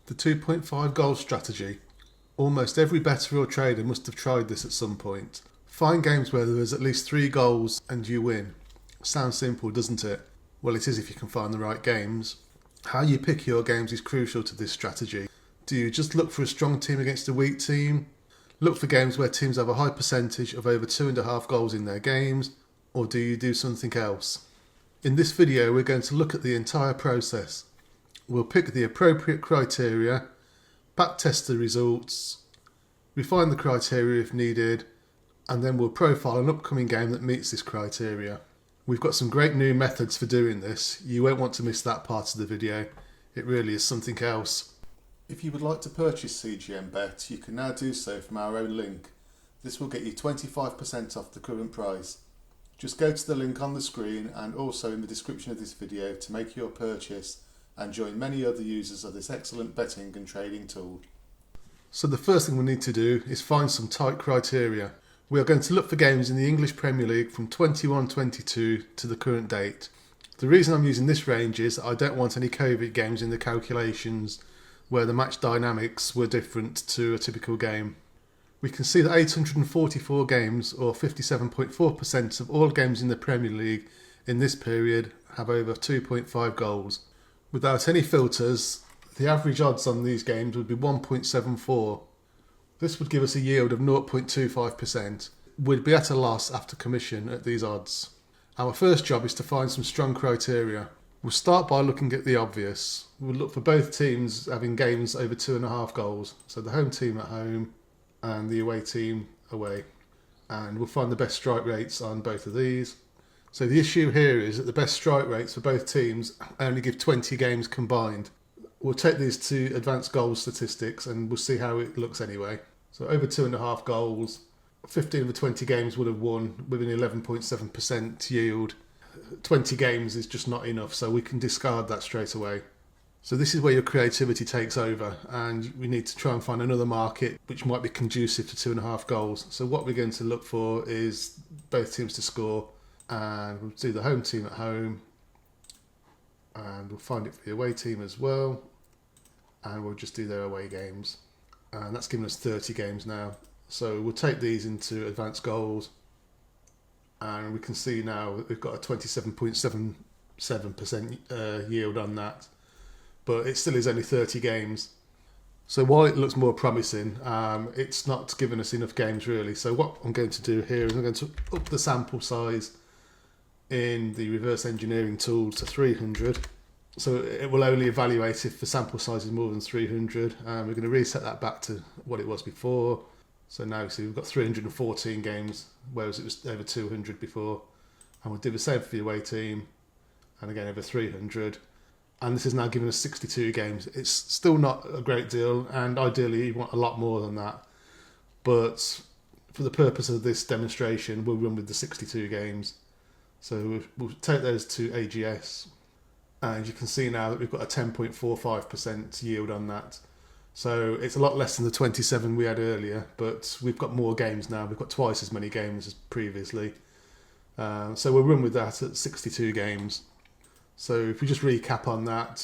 The 2.5 goal strategy. Almost every bettor or trader must have tried this at some point. Find games where there is at least 3 goals and you win. Sounds simple, doesn't it? Well, it is if you can find the right games. How you pick your games is crucial to this strategy. Do you just look for a strong team against a weak team? Look for games where teams have a high percentage of over 2.5 goals in their games, or do you do something else? In this video, we're going to look at the entire process. We'll pick the appropriate criteria, backtest the results, refine the criteria if needed, and then we'll profile an upcoming game that meets this criteria. We've got some great new methods for doing this. You won't want to miss that part of the video. It really is something else. If you would like to purchase CGMBet, you can now do so from our own link. This will get you 25% off the current price. Just go to the link on the screen and also in the description of this video to make your purchase and join many other users of this excellent betting and trading tool. So the first thing we need to do is find some tight criteria. We are going to look for games in the English Premier League from 21-22 to the current date. The reason I'm using this range is I don't want any COVID games in the calculations where the match dynamics were different to a typical game. We can see that 844 games, or 57.4% of all games in the Premier League in this period, have over 2.5 goals. Without any filters, the average odds on these games would be 1.74. This would give us a yield of 0.25%. We'd be at a loss after commission at these odds. Our first job is to find some strong criteria. We'll start by looking at the obvious. We'll look for both teams having games over 2.5 goals. So the home team at home and the away team away. And we'll find the best strike rates on both of these. So the issue here is that the best strike rates for both teams only give 20 games combined. We'll take these to advanced goals statistics and we'll see how it looks anyway. So over 2.5 goals, 15 of the 20 games would have won with an 11.7% yield. 20 games is just not enough, so we can discard that straight away. So this is where your creativity takes over, and we need to try and find another market which might be conducive to 2.5 goals. So what we're going to look for is both teams to score, and we'll do the home team at home, and we'll find it for the away team as well, and we'll just do their away games. And that's given us 30 games now. So we'll take these into advanced goals, and we can see now that we've got a 27.77% yield on that, but it still is only 30 games. So while it looks more promising, it's not given us enough games really. So what I'm going to do here is I'm going to up the sample size in the reverse engineering tool to 300. So it will only evaluate if the sample size is more than 300. We're going to reset that back to what it was before. So now you see we've got 314 games, whereas it was over 200 before. And we'll do the same for the away team, and again over 300. And this is now giving us 62 games. It's still not a great deal, and ideally you want a lot more than that. But for the purpose of this demonstration, we'll run with the 62 games. So we'll take those to AGS, and you can see now that we've got a 10.45% yield on that. So it's a lot less than the 27 we had earlier, but we've got more games now. We've got twice as many games as previously. So we'll run with that at 62 games. So if we just recap on that,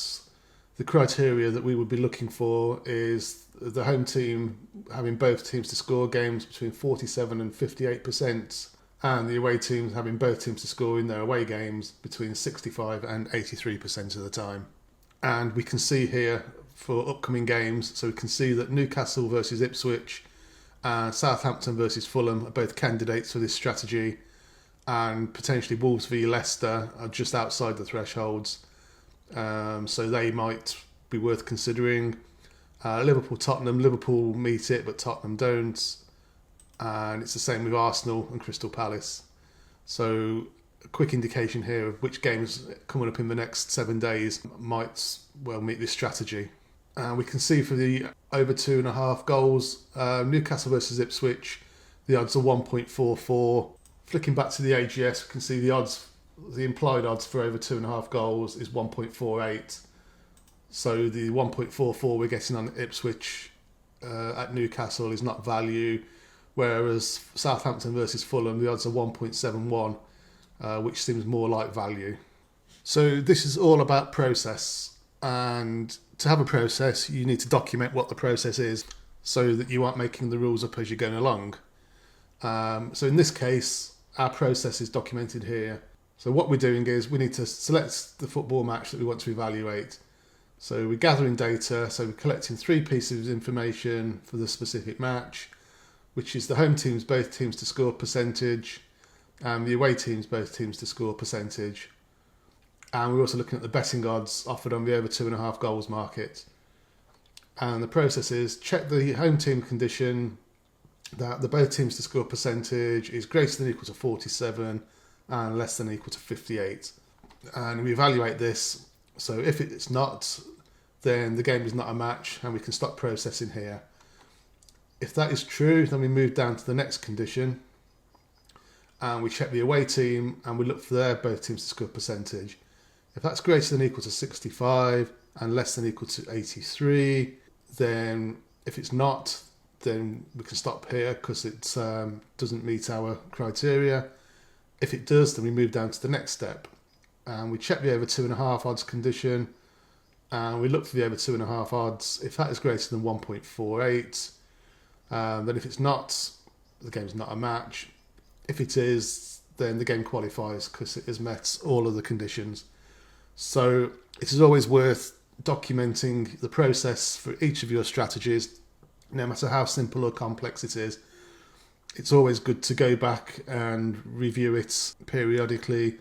the criteria that we would be looking for is the home team having both teams to score games between 47 and 58%, and the away teams having both teams to score in their away games between 65 and 83% of the time. And we can see here for upcoming games, so we can see that Newcastle versus Ipswich and Southampton versus Fulham are both candidates for this strategy, and potentially Wolves v Leicester are just outside the thresholds, so they might be worth considering. Liverpool-Tottenham, Liverpool meet it but Tottenham don't, and it's the same with Arsenal and Crystal Palace. So a quick indication here of which games coming up in the next 7 days might well meet this strategy. We can see for the over 2.5 goals, Newcastle versus Ipswich, the odds are 1.44. Flicking back to the AGS, we can see the odds, the implied odds for over 2.5 goals is 1.48. So the 1.44 we're getting on Ipswich at Newcastle is not value, whereas Southampton versus Fulham, the odds are 1.71, which seems more like value. So this is all about process, and To have a process, you need to document what the process is so that you aren't making the rules up as you're going along. So in this case, our process is documented here. So what we're doing is we need to select the football match that we want to evaluate. So we're gathering data, so we're collecting 3 pieces of information for the specific match, which is the home teams, both teams to score percentage, and the away teams, both teams to score percentage. And we're also looking at the betting odds offered on the over 2.5 goals market. And the process is check the home team condition that the both teams to score percentage is greater than or equal to 47 and less than or equal to 58. And we evaluate this. So if it's not, then the game is not a match and we can stop processing here. If that is true, then we move down to the next condition and we check the away team and we look for their both teams to score percentage. If that's greater than or equal to 65 and less than or equal to 83, then if it's not, then we can stop here because it doesn't meet our criteria. If it does, then we move down to the next step and we check the over 2.5 odds condition and we look for the over 2.5 odds. If that is greater than 1.48, then if it's not, the game's not a match. If it is, then the game qualifies because it has met all of the conditions. So it is always worth documenting the process for each of your strategies, no matter how simple or complex it is. It's always good to go back and review it periodically.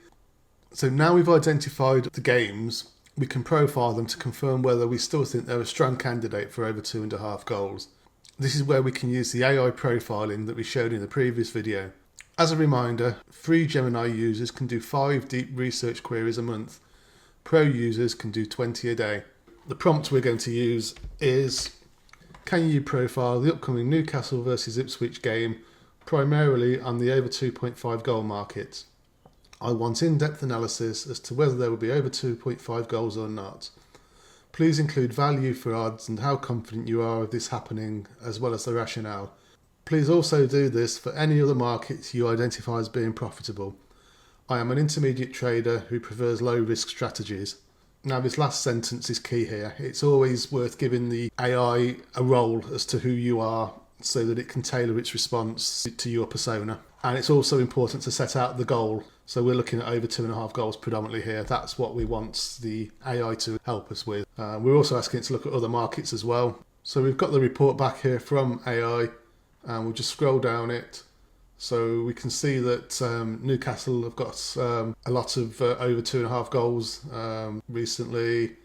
So now we've identified the games, we can profile them to confirm whether we still think they're a strong candidate for over 2.5 goals. This is where we can use the AI profiling that we showed in the previous video. As a reminder, free Gemini users can do 5 deep research queries a month. Pro users can do 20 a day. The prompt we're going to use is, can you profile the upcoming Newcastle versus Ipswich game primarily on the over 2.5 goal market? I want in-depth analysis as to whether there will be over 2.5 goals or not. Please include value for odds and how confident you are of this happening, as well as the rationale. Please also do this for any other markets you identify as being profitable. I am an intermediate trader who prefers low-risk strategies. Now, this last sentence is key here. It's always worth giving the AI a role as to who you are so that it can tailor its response to your persona. And it's also important to set out the goal. So we're looking at over 2.5 goals predominantly here. That's what we want the AI to help us with. We're also asking it to look at other markets as well. So we've got the report back here from AI and we'll just scroll down it. So we can see that Newcastle have got a lot of over 2.5 goals recently,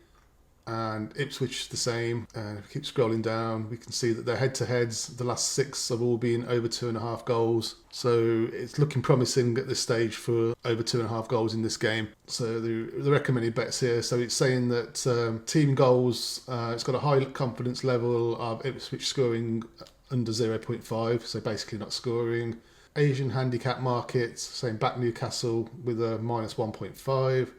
and Ipswich the same. If we keep scrolling down, we can see that their head-to-heads, the last 6 have all been over 2.5 goals. So it's looking promising at this stage for over 2.5 goals in this game. So the recommended bets here. So it's saying that team goals, it's got a high confidence level of Ipswich scoring under 0.5, so basically not scoring. Asian handicap markets, saying back Newcastle with a minus 1.5,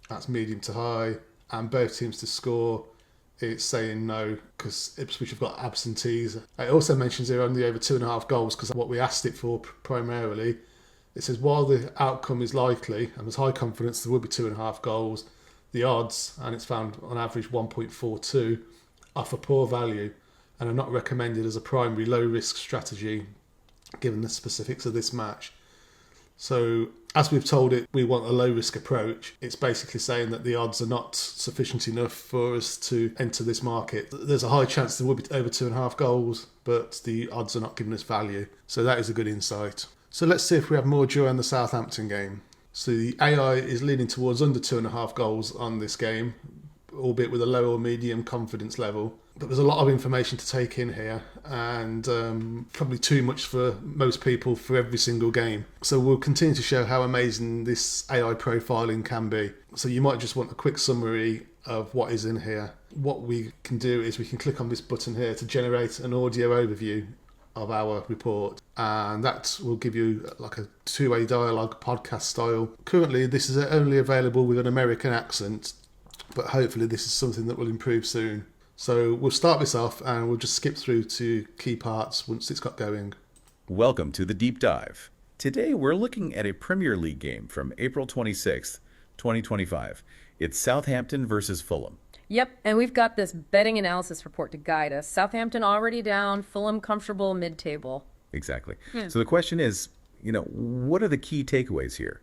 that's medium to high, and both teams to score, it's saying no because Ipswich have got absentees. It also mentions here only over 2.5 goals because what we asked it for primarily. It says while the outcome is likely and there's high confidence there will be 2.5 goals, the odds, and it's found on average 1.42, offer poor value and are not recommended as a primary low risk strategy given the specifics of this match. So as we've told it we want a low risk approach, it's basically saying that the odds are not sufficient enough for us to enter this market. There's a high chance there will be over 2.5 goals, but the odds are not giving us value. So that is a good insight. So let's see if we have more during the Southampton game. So the AI is leaning towards under 2.5 goals on this game, albeit with a low or medium confidence level. But there's a lot of information to take in here and probably too much for most people for every single game. So we'll continue to show how amazing this AI profiling can be. So you might just want a quick summary of what is in here. What we can do is we can click on this button here to generate an audio overview of our report, and that will give you like a two-way dialogue podcast style. Currently this is only available with an American accent, but hopefully this is something that will improve soon. So we'll start this off and we'll just skip through to key parts once it's got going. Welcome to the Deep Dive. Today we're looking at a Premier League game from April 26th, 2025. It's Southampton versus Fulham. Yep, and we've got this betting analysis report to guide us. Southampton already down, Fulham comfortable mid-table. Exactly. So the question is, what are the key takeaways here,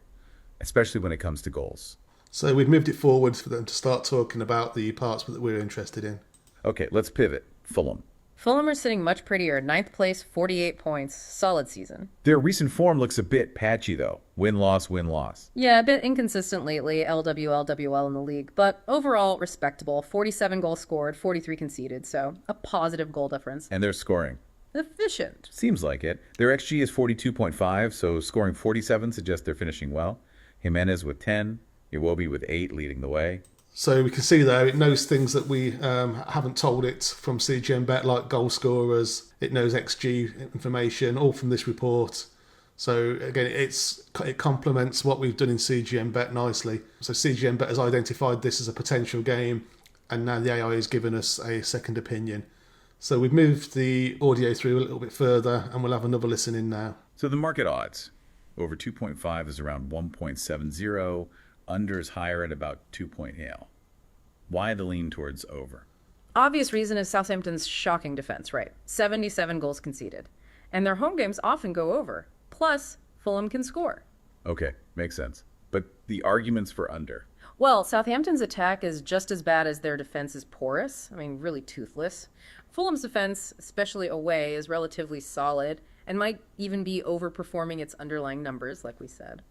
especially when it comes to goals? So we've moved it forward for them to start talking about the parts that we're interested in. Okay, let's pivot. Fulham. Fulham are sitting much prettier, ninth place, 48 points, solid season. Their recent form looks a bit patchy, though. Win-loss, win-loss. Yeah, a bit inconsistent lately, LWL, WL in the league, but overall respectable. 47 goals scored, 43 conceded, so a positive goal difference. And they're scoring. Efficient. Seems like it. Their XG is 42.5, so scoring 47 suggests they're finishing well. Jimenez with 10, Iwobi with 8 leading the way. So we can see there it knows things that we haven't told it from CGMBet, like goal scorers. It knows XG information, all from this report. So again, it complements what we've done in CGMBet nicely. So CGMBet has identified this as a potential game, and now the AI has given us a second opinion. So we've moved the audio through a little bit further, and we'll have another listen in now. So the market odds. Over 2.5 is around 1.70. Under is higher at about 2.0. Why the lean towards over? Obvious reason is Southampton's shocking defense, right? 77 goals conceded. And their home games often go over. Plus, Fulham can score. Okay, makes sense. But the arguments for under. Well, Southampton's attack is just as bad as their defense is porous. Really toothless. Fulham's defense, especially away, is relatively solid and might even be overperforming its underlying numbers, like we said.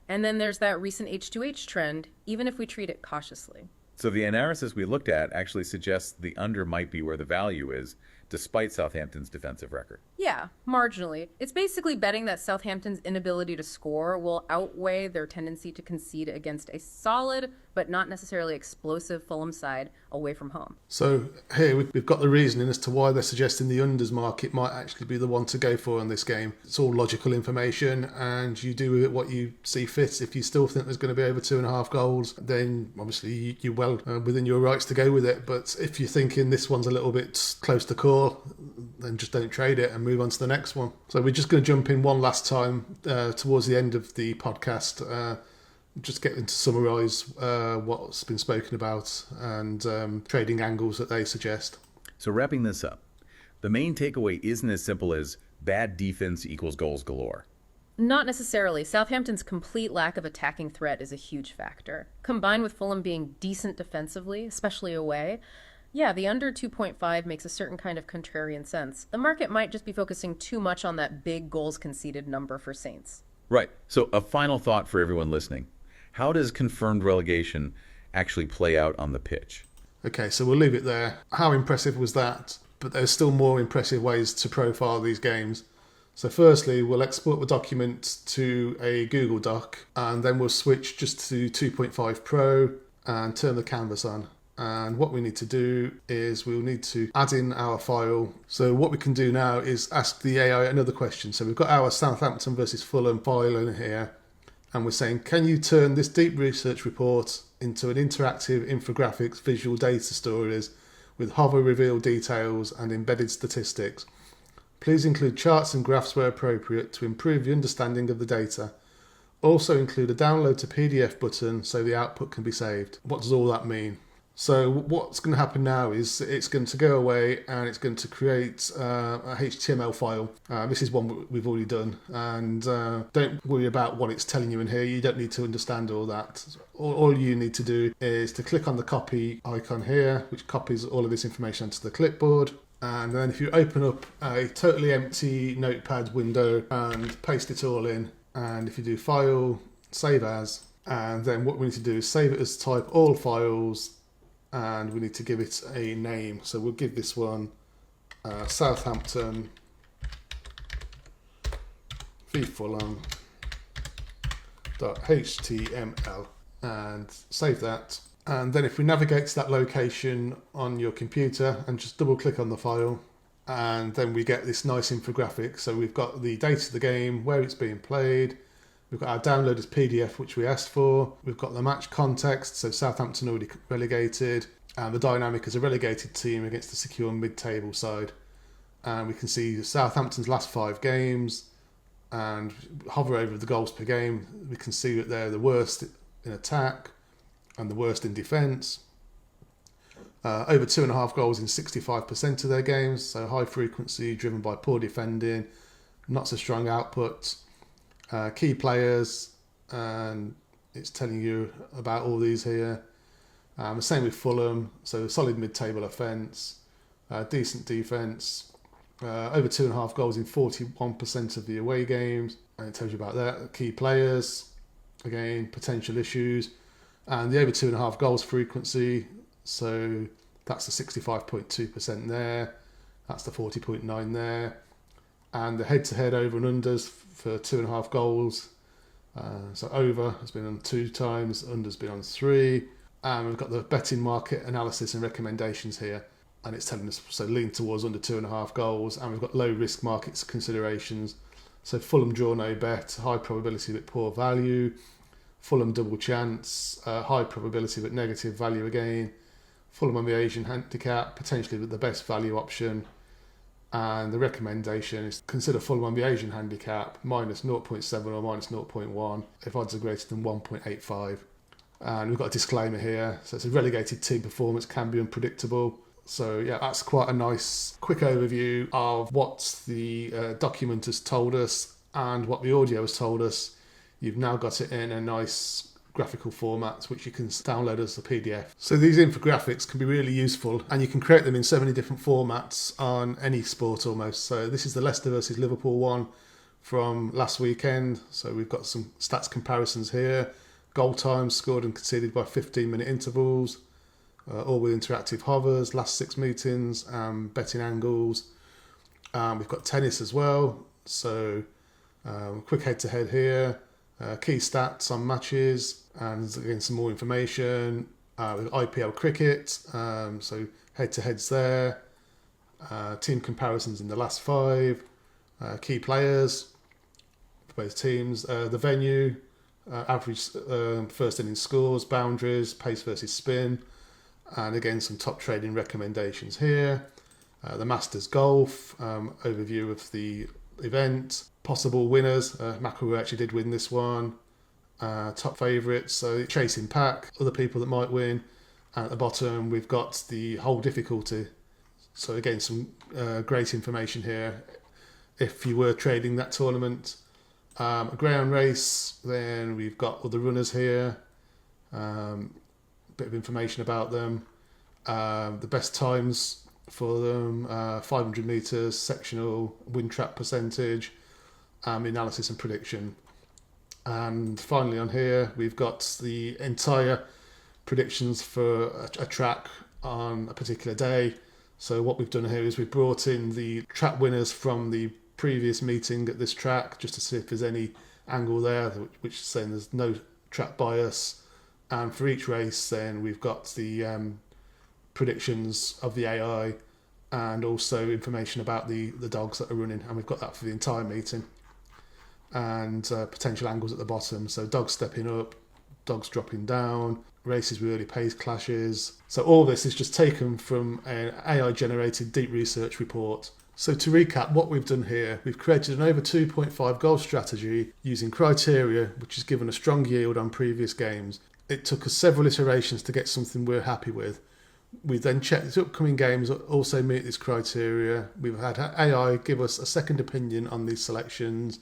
And then there's that recent H2H trend, even if we treat it cautiously. So the analysis we looked at actually suggests the under might be where the value is, despite Southampton's defensive record. Yeah, marginally. It's basically betting that Southampton's inability to score will outweigh their tendency to concede against a solid, but not necessarily explosive Fulham side away from home. So here we've got the reasoning as to why they're suggesting the unders market might actually be the one to go for in this game. It's all logical information, and you do with it what you see fit. If you still think there's going to be over 2.5 goals, then obviously you're well within your rights to go with it. But if you're thinking this one's a little bit close to call, then just don't trade it and move on to the next one. So we're just going to jump in one last time towards the end of the podcast, just getting to summarise what's been spoken about and trading angles that they suggest. So wrapping this up, the main takeaway isn't as simple as bad defense equals goals galore. Not necessarily. Southampton's complete lack of attacking threat is a huge factor. Combined with Fulham being decent defensively, especially away, yeah, the under 2.5 makes a certain kind of contrarian sense. The market might just be focusing too much on that big goals conceded number for Saints. Right. So a final thought for everyone listening. How does confirmed relegation actually play out on the pitch? Okay, so we'll leave it there. How impressive was that? But there's still more impressive ways to profile these games. So firstly, we'll export the document to a Google Doc, and then we'll switch just to 2.5 Pro and turn the canvas on. And what we need to do is we'll need to add in our file. So what we can do now is ask the AI another question. So we've got our Southampton versus Fulham file in here. And we're saying, can you turn this deep research report into an interactive infographics visual data stories with hover reveal details and embedded statistics? Please include charts and graphs where appropriate to improve the understanding of the data. Also include a download to PDF button so the output can be saved. What does all that mean? So what's going to happen now is it's going to go away and it's going to create a HTML file. This is one we've already done, and don't worry about what it's telling you in here. You don't need to understand all that. All you need to do is to click on the copy icon here, which copies all of this information onto the clipboard. And then if you open up a totally empty notepad window and paste it all in, and if you do file, save as, and then what we need to do is save it as type all files, and we need to give it a name. So we'll give this one Southampton v Fulham .html, and save that. And then if we navigate to that location on your computer and just double click on the file, and then we get this nice infographic. So we've got the date of the game, where it's being played, we've got our download as PDF, which we asked for. We've got the match context, so Southampton already relegated, and the dynamic as a relegated team against the secure mid-table side. And we can see Southampton's last 5 games, and hover over the goals per game. We can see that they're the worst in attack and the worst in defence. Over 2.5 goals in 65% of their games, so high frequency driven by poor defending, not so strong output. Key players, and it's telling you about all these here. Same with Fulham, so solid mid-table offence, decent defence, over 2.5 goals in 41% of the away games, and it tells you about that. Key players, again, potential issues, and the over 2.5 goals frequency, so that's the 65.2% there, that's the 40.9 there, and the head-to-head over and unders for 2.5 goals. So over has been on 2 times, under's been on 3. And we've got the betting market analysis and recommendations here, and it's telling us so lean towards under 2.5 goals. And we've got low risk markets considerations. So Fulham draw no bet, high probability but poor value. Fulham double chance, high probability but negative value again. Fulham on the Asian handicap, potentially the best value option. And the recommendation is consider Fulham on the Asian handicap minus 0.7 or minus 0.1 if odds are greater than 1.85. And we've got a disclaimer here. So it's a relegated team performance can be unpredictable. So yeah, that's quite a nice quick overview of what the document has told us and what the audio has told us. You've now got it in a nice graphical format which you can download as a PDF. So these infographics can be really useful, and you can create them in so many different formats on any sport almost. So this is the Leicester versus Liverpool one from last weekend. So we've got some stats comparisons here. Goal times scored and conceded by 15-minute intervals, all with interactive hovers, last 6 meetings, betting angles. We've got tennis as well. So quick head-to-head here. Key stats on matches, and again some more information with IPL cricket, so head-to-heads there, team comparisons in the last 5, key players for both teams, the venue, average first inning scores, boundaries, pace versus spin, and again some top trading recommendations here, the Masters Golf, overview of the event, possible winners. McIlroy actually did win this one. Top favourites, so chasing pack, other people that might win. And at the bottom we've got the whole difficulty. So again, some great information here if you were trading that tournament. A ground race, then we've got other runners here. Bit of information about them. The best times for them, 500 metres, sectional, wind trap percentage, analysis and prediction. And finally on here we've got the entire predictions for a track on a particular day. So what we've done here is we've brought in the track winners from the previous meeting at this track just to see if there's any angle there which is saying there's no track bias. And for each race then we've got the predictions of the AI and also information about the dogs that are running, and we've got that for the entire meeting. And potential angles at the bottom, so dogs stepping up, dogs dropping down, races with early pace clashes. So all this is just taken from an AI generated deep research report. So to recap what we've done here, we've created an over 2.5 goal strategy using criteria which has given a strong yield on previous games. It took us several iterations to get something we're happy with. We then checked that upcoming games also meet this criteria. We've had AI give us a second opinion on these selections.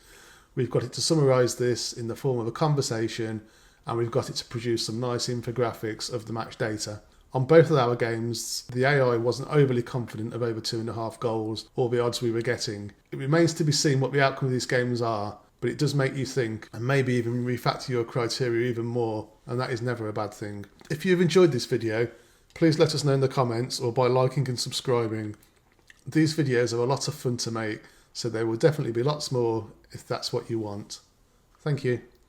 We've got it to summarise this in the form of a conversation, and we've got it to produce some nice infographics of the match data. On both of our games, the AI wasn't overly confident of over 2.5 goals or the odds we were getting. It remains to be seen what the outcome of these games are, but it does make you think and maybe even refactor your criteria even more, and that is never a bad thing. If you've enjoyed this video, please let us know in the comments or by liking and subscribing. These videos are a lot of fun to make, so there will definitely be lots more if that's what you want. Thank you.